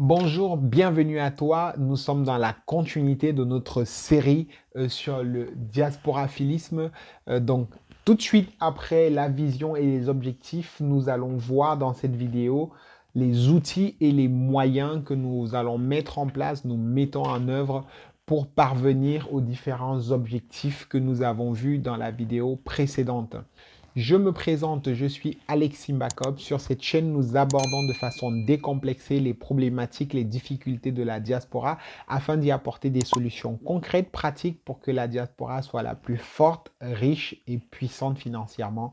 Bonjour, bienvenue à toi. Nous sommes dans la continuité de notre série sur le diasporaphilisme. Donc, tout de suite après la vision et les objectifs, nous allons voir dans cette vidéo les outils et les moyens que nous allons mettre en place, nous mettons en œuvre pour parvenir aux différents objectifs que nous avons vus dans la vidéo précédente. Je me présente, je suis Alexis Mbakov. Sur cette chaîne, nous abordons de façon décomplexée les problématiques, les difficultés de la diaspora afin d'y apporter des solutions concrètes, pratiques pour que la diaspora soit la plus forte, riche et puissante financièrement.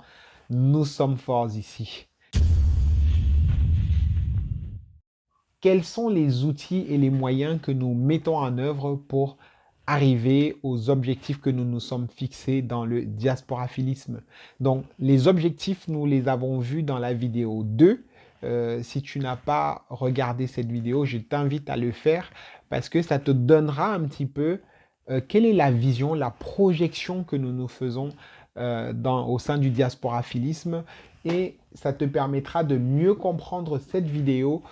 Nous sommes forts ici. Quels sont les outils et les moyens que nous mettons en œuvre pour arriver aux objectifs que nous nous sommes fixés dans le diasporaphilisme? Donc, les objectifs, nous les avons vus dans la vidéo 2. Si tu n'as pas regardé cette vidéo, je t'invite à le faire parce que ça te donnera un petit peu quelle est la vision, la projection que nous nous faisons au sein du diasporaphilisme et ça te permettra de mieux comprendre cette vidéo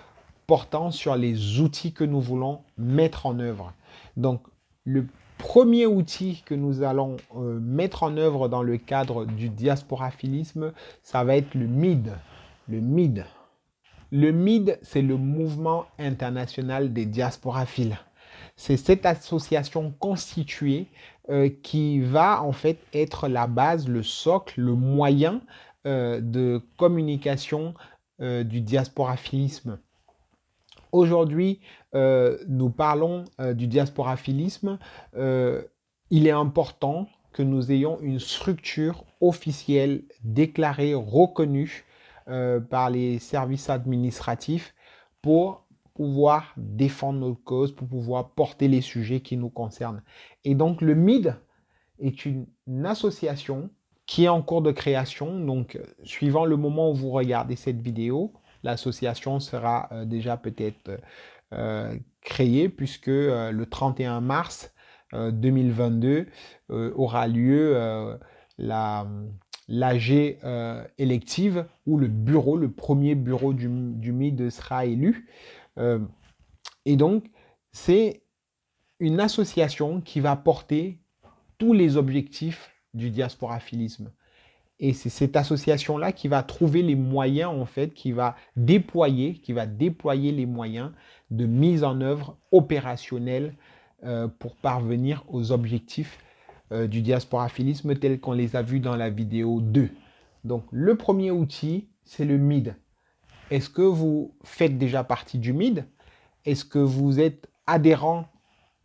portant sur les outils que nous voulons mettre en œuvre. Donc, le premier outil que nous allons mettre en œuvre dans le cadre du diasporaphilisme, ça va être le MID. Le MID. Le MID, c'est le Mouvement international des diasporaphiles. C'est cette association constituée qui va en fait être la base, le socle, le moyen de communication du diasporaphilisme. Aujourd'hui, nous parlons du diasporaphilisme. Il est important que nous ayons une structure officielle, déclarée, reconnue par les services administratifs pour pouvoir défendre notre cause, pour pouvoir porter les sujets qui nous concernent. Et donc, le MID est une association qui est en cours de création. Donc, suivant le moment où vous regardez cette vidéo, l'association sera déjà peut-être créée puisque le 31 mars 2022 aura lieu l'AG élective où le premier bureau du MID sera élu. Et donc, c'est une association qui va porter tous les objectifs du diasporaphilisme. Et c'est cette association-là qui va trouver les moyens, en fait, qui va déployer les moyens de mise en œuvre opérationnelle pour parvenir aux objectifs du diasporaphilisme tels qu'on les a vus dans la vidéo 2. Donc, le premier outil, c'est le MID. Est-ce que vous faites déjà partie du MID? Est-ce que vous êtes adhérent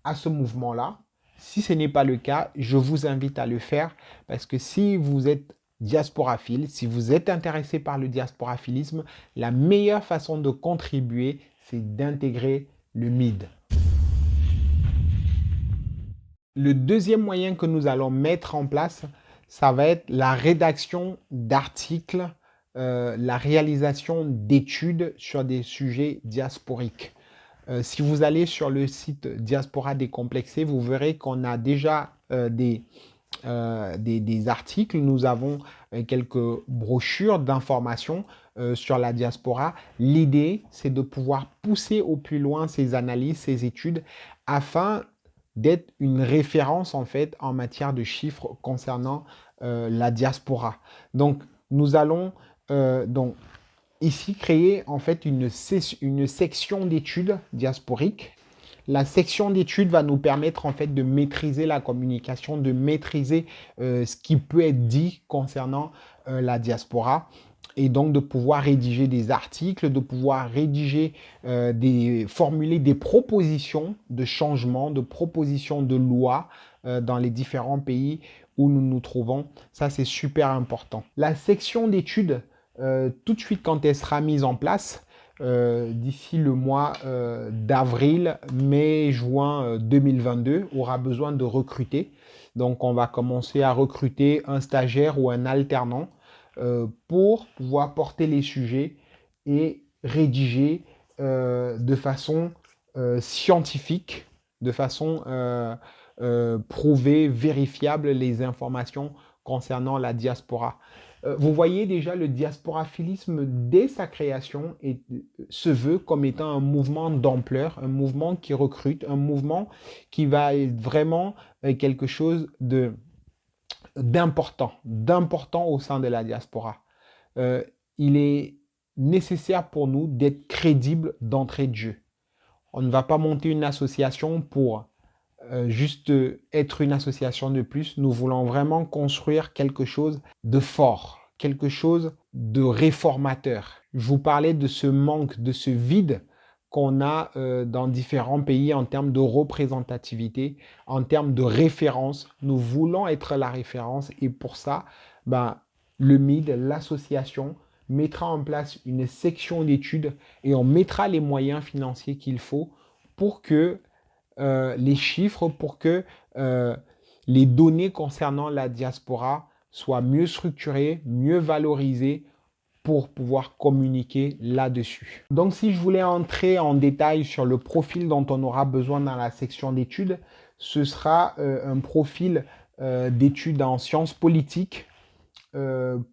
à ce mouvement-là? Si ce n'est pas le cas, je vous invite à le faire parce que si vous êtes diasporaphile, si vous êtes intéressé par le diasporaphilisme, la meilleure façon de contribuer, c'est d'intégrer le MID. Le deuxième moyen que nous allons mettre en place, ça va être la rédaction d'articles, la réalisation d'études sur des sujets diasporiques. Si vous allez sur le site Diaspora Décomplexé, vous verrez qu'on a déjà des articles. Nous avons quelques brochures d'informations sur la diaspora. L'idée, c'est de pouvoir pousser au plus loin ces analyses, ces études, afin d'être une référence en fait en matière de chiffres concernant la diaspora. Donc, nous allons donc ici créer en fait une section d'études diasporiques. La section d'études va nous permettre en fait de maîtriser la communication, de maîtriser ce qui peut être dit concernant la diaspora et donc de pouvoir rédiger des articles, de pouvoir formuler des propositions de changement, de propositions de loi dans les différents pays où nous nous trouvons. Ça, c'est super important. La section d'études, tout de suite quand elle sera mise en place, d'ici le mois d'avril, mai, juin 2022, aura besoin de recruter. Donc, on va commencer à recruter un stagiaire ou un alternant pour pouvoir porter les sujets et rédiger de façon scientifique, de façon prouvée, vérifiable les informations concernant la diaspora. Vous voyez déjà le diasporaphilisme dès sa création se veut comme étant un mouvement d'ampleur, un mouvement qui recrute, un mouvement qui va être vraiment quelque chose d'important au sein de la diaspora. Euh, il est nécessaire pour nous d'être crédibles d'entrée de jeu. On ne va pas monter une association pour juste être une association de plus. Nous voulons vraiment construire quelque chose de fort, quelque chose de réformateur. Je vous parlais de ce manque, de ce vide qu'on a dans différents pays en termes de représentativité, en termes de référence. Nous voulons être la référence et pour ça, ben, le MID, l'association, mettra en place une section d'études et on mettra les moyens financiers qu'il faut pour que les chiffres, pour que les données concernant la diaspora soient mieux structurées, mieux valorisées pour pouvoir communiquer là-dessus. Donc, si je voulais entrer en détail sur le profil dont on aura besoin dans la section d'études, ce sera un profil d'études en sciences politiques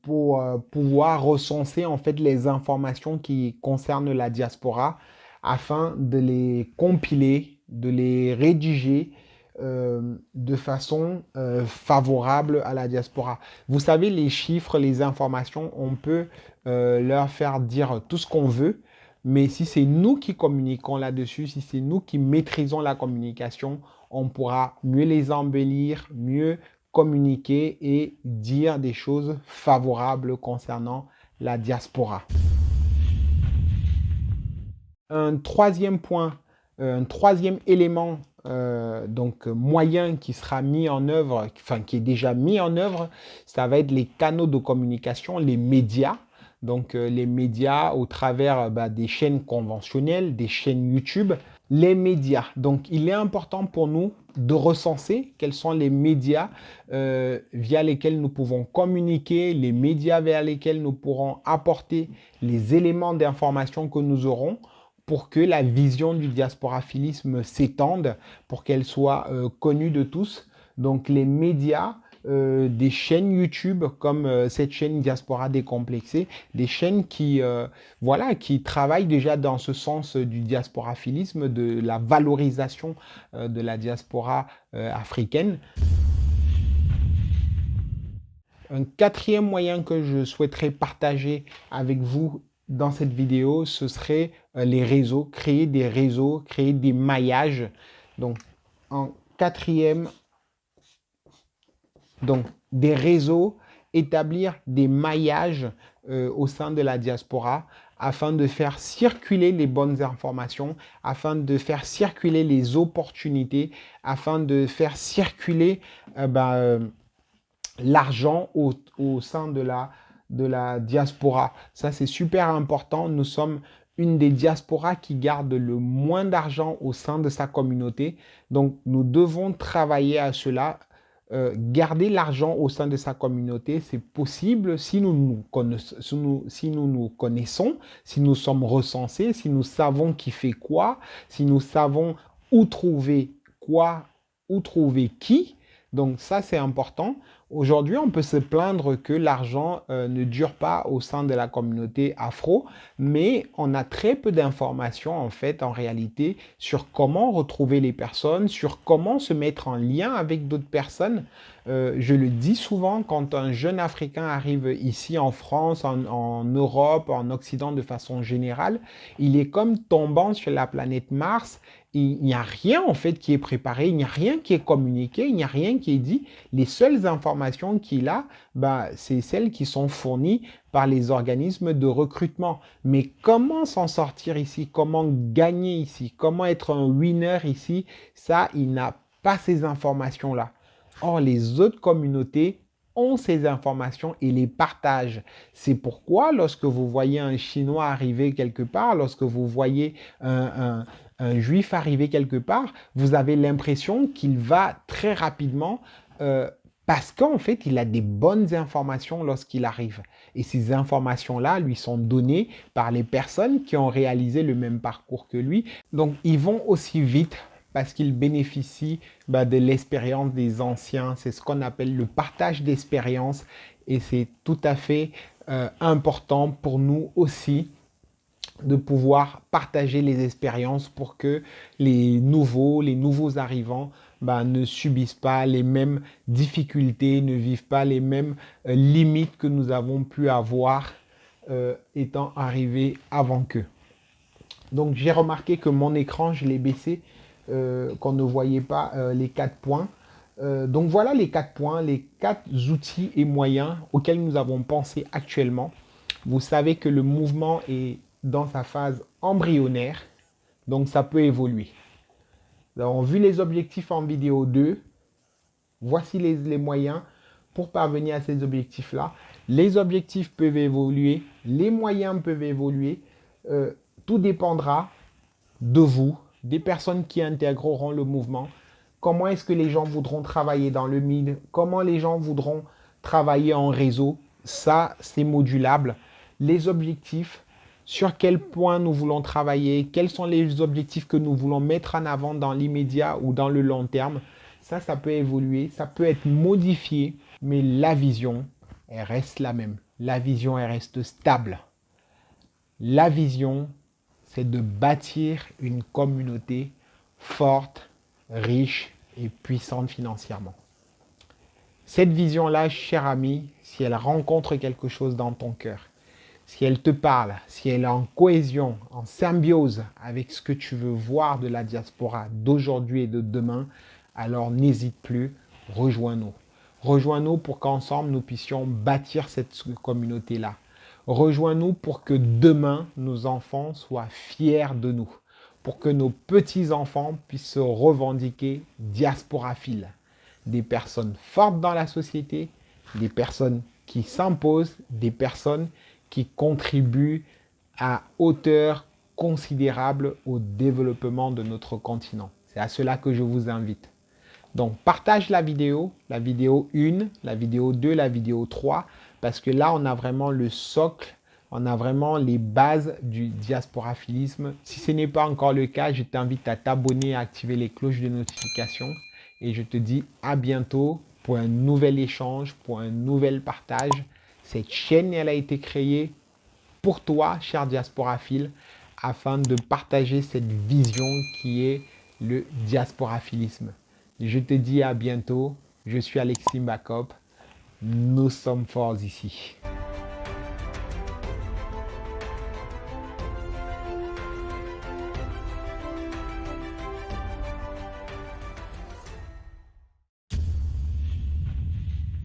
pour pouvoir recenser en fait les informations qui concernent la diaspora afin de les compiler, de les rédiger de façon favorable à la diaspora. Vous savez, les chiffres, les informations, on peut leur faire dire tout ce qu'on veut, mais si c'est nous qui communiquons là-dessus, si c'est nous qui maîtrisons la communication, on pourra mieux les embellir, mieux communiquer et dire des choses favorables concernant la diaspora. Un troisième point, un troisième élément donc moyen qui sera mis en œuvre, enfin qui est déjà mis en œuvre, ça va être les canaux de communication, les médias. Donc les médias au travers des chaînes conventionnelles, des chaînes YouTube, les médias. Donc il est important pour nous de recenser quels sont les médias via lesquels nous pouvons communiquer, les médias vers lesquels nous pourrons apporter les éléments d'information que nous aurons pour que la vision du diasporaphilisme s'étende, pour qu'elle soit connue de tous. Donc les médias, des chaînes YouTube comme cette chaîne Diaspora Décomplexée, des chaînes voilà, qui travaillent déjà dans ce sens du diasporaphilisme, de la valorisation de la diaspora africaine. Un quatrième moyen que je souhaiterais partager avec vous dans cette vidéo, ce serait les réseaux, créer des maillages. Donc, en quatrième, donc des réseaux, établir des maillages au sein de la diaspora afin de faire circuler les bonnes informations, afin de faire circuler les opportunités, afin de faire circuler l'argent au sein de la diaspora. Ça, c'est super important. Nous sommes une des diasporas qui garde le moins d'argent au sein de sa communauté. Donc, nous devons travailler à cela. Garder l'argent au sein de sa communauté, c'est possible si nous nous connaissons, si nous sommes recensés, si nous savons qui fait quoi, si nous savons où trouver quoi, où trouver qui. Donc ça, c'est important. Aujourd'hui, on peut se plaindre que l'argent ne dure pas au sein de la communauté afro, mais on a très peu d'informations en fait, en réalité, sur comment retrouver les personnes, sur comment se mettre en lien avec d'autres personnes. Je le dis souvent, quand un jeune Africain arrive ici en France, en Europe, en Occident de façon générale, il est comme tombant sur la planète Mars. Il n'y a rien en fait qui est préparé, il n'y a rien qui est communiqué, il n'y a rien qui est dit. Les seules informations qu'il a, c'est celles qui sont fournies par les organismes de recrutement. Mais comment s'en sortir ici? Comment gagner ici? Comment être un winner ici? Ça, il n'a pas ces informations-là. Or, les autres communautés ont ces informations et les partagent. C'est pourquoi lorsque vous voyez un Chinois arriver quelque part, lorsque vous voyez un Juif arriver quelque part, vous avez l'impression qu'il va très rapidement parce qu'en fait, il a des bonnes informations lorsqu'il arrive. Et ces informations-là lui sont données par les personnes qui ont réalisé le même parcours que lui. Donc, ils vont aussi vite parce qu'ils bénéficient de l'expérience des anciens. C'est ce qu'on appelle le partage d'expérience. et c'est tout à fait important pour nous aussi de pouvoir partager les expériences pour que les nouveaux arrivants ne subissent pas les mêmes difficultés, ne vivent pas les mêmes limites que nous avons pu avoir étant arrivés avant qu'eux. Donc j'ai remarqué que mon écran, je l'ai baissé, qu'on ne voyait pas les 4 points. Donc voilà les 4 points, les 4 outils et moyens auxquels nous avons pensé actuellement. Vous savez que le mouvement est dans sa phase embryonnaire, donc ça peut évoluer. Donc, vu les objectifs en vidéo 2, voici les moyens pour parvenir à ces objectifs-là. Les objectifs peuvent évoluer, les moyens peuvent évoluer. Tout dépendra de vous, des personnes qui intégreront le mouvement. Comment est-ce que les gens voudront travailler dans le mid? Comment les gens voudront travailler en réseau? Ça, c'est modulable. Les objectifs, sur quel point nous voulons travailler, quels sont les objectifs que nous voulons mettre en avant dans l'immédiat ou dans le long terme. Ça peut évoluer, ça peut être modifié, mais la vision, elle reste la même. La vision, elle reste stable. La vision, c'est de bâtir une communauté forte, riche et puissante financièrement. Cette vision-là, cher ami, si elle rencontre quelque chose dans ton cœur, si elle te parle, si elle est en cohésion, en symbiose avec ce que tu veux voir de la diaspora d'aujourd'hui et de demain, alors n'hésite plus, rejoins-nous. Rejoins-nous pour qu'ensemble nous puissions bâtir cette communauté-là. Rejoins-nous pour que demain, nos enfants soient fiers de nous. Pour que nos petits-enfants puissent se revendiquer diasporaphiles. Des personnes fortes dans la société, des personnes qui s'imposent, des personnes qui contribuent à hauteur considérable au développement de notre continent. C'est à cela que je vous invite. Donc, partage la vidéo 1, la vidéo 2, la vidéo 3, parce que là, on a vraiment le socle, on a vraiment les bases du diasporaphilisme. Si ce n'est pas encore le cas, je t'invite à t'abonner et à activer les cloches de notification. Et je te dis à bientôt pour un nouvel échange, pour un nouvel partage. Cette chaîne, elle a été créée pour toi, cher diasporaphile, afin de partager cette vision qui est le diasporaphilisme. Je te dis à bientôt. Je suis Alexis Mbakop. Nous sommes forts ici.